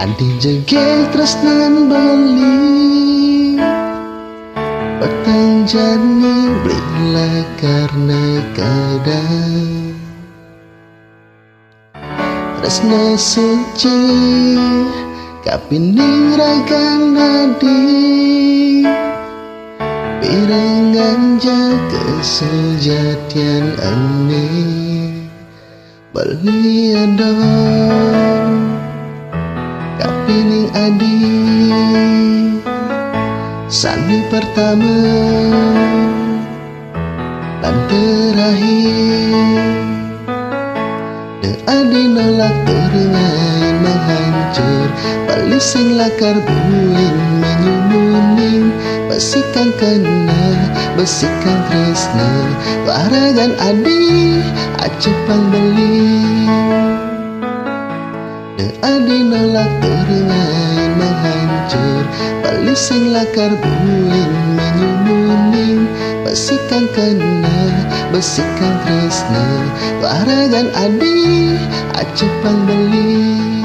Adi jege tresnan beli petang jani belilah karena kadang tresna suci kapining ragang nadi pirengan jaga sejatian aneh beli adon kapining adi sani pertama dan terakhir de adi nolak terengan menghancur balik sing lakar buing menyumuning besikan kena besikan tresna waragan adi acepang beli de adi nolak terengan menghancur balik sing lakar buing menyumuning besikan kena besikan tresna waragan adi acepang beli.